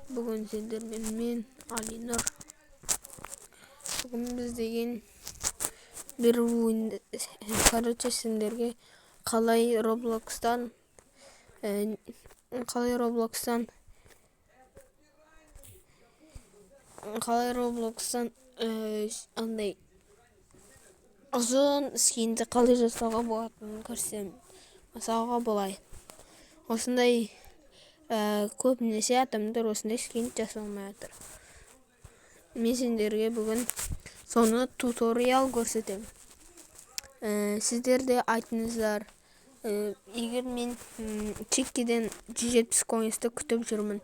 Бүгін сіздермен мен Алинұр. Бүгін біз деген бір ойын, сіздерге қалай Роблокстан андай ұзын скинді қалай жасауға болатынын көрсем. Мысалға былай. Осындай көбінесе адамдар осындай скин жасалмай жатыр. Мен сендерге бүгін соны туториал көрсетем. Сіздер де айтыңыздар. Егер мен чеккеден 170 коинсті күтіп жүрмін.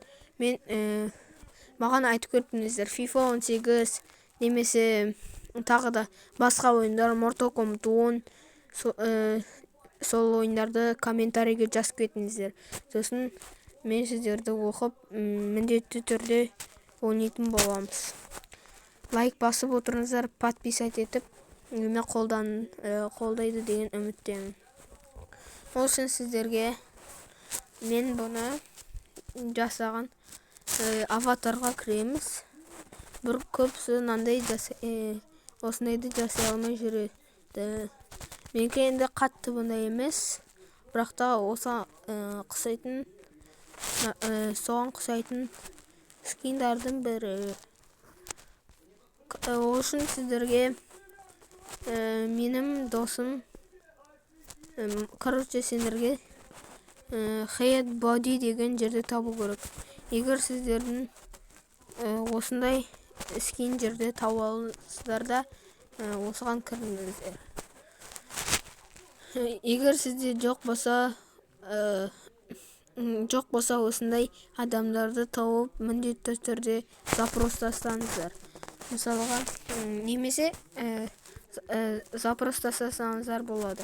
Маған айтып көрдіңіздер. FIFA 18 немесе тағы да басқа ойындар, Mortal Kombat 10 сол ойындарды комментарийге жазып кетіңіздер. Сосын мен сіздерді оқып, міндетті түрде ойнайтын боламыз. Лайк басып отырыңыздар, подписать етіп, мені қолдайды деген үміттемін. Ол үшін сіздерге мен бұны жасаған аватарға кіреміз. Бір көпсі осындайды жасай алмай жүреді. Менке енді қатты бұндай емес, бірақ та соған құсайтын скиндардың бірі. Ол үшін сіздерге менің досым сендерге Head Body деген жерде табу керек. Егер сіздердің осындай скин жерде тауып алсыздар да, осыған кіріңіздер. Егер сізде жоқ болса осындай адамдарды тауып, міндетті түрде запрос тастаңыздар. Мысалға, немесе запрос тастасаңыздар болады.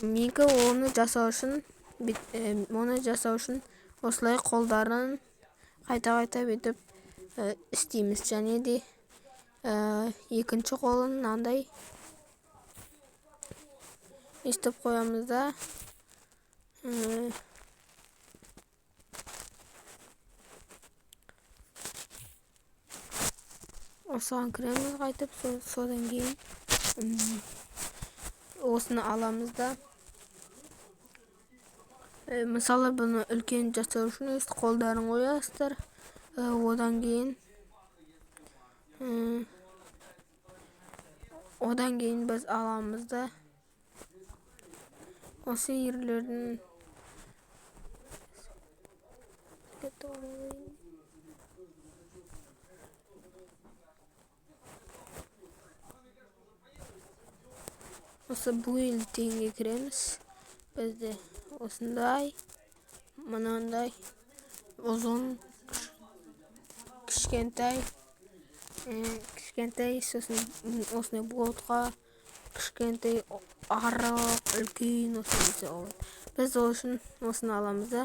Менікі оны жасау үшін осылай қолдарын қайта бетіп істейміз. Және де екінші қолын андай істеп қоямыз да. Осыған кіреміз қайтып, содан кейін осыны аламыз да. Мысалы, бұны үлкен жасау үшін өз қолдарын қоясыздар. Одан кейін біз аламыз да. Осы ерлердің осы бұл теңге кіреміз. Бізде осындай, мынандай, ұзын, кішкентай, сосын осындай болтқа, кішкентай, арық, үлкен осындай. Біз ол үшін осыны аламыз да.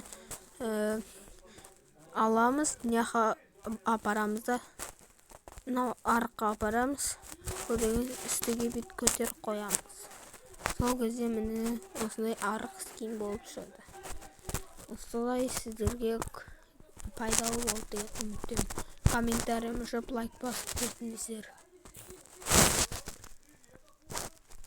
Няха апарамыз да. Арыққа апарамыз. Одан үстіге бет көтер қоямыз. Сол кезде міне осындай арық скин болып шығады. Осылай сіздерге пайдалы болды деп үміттемін. Комментарийім жып, лайк басып кетіңіздер.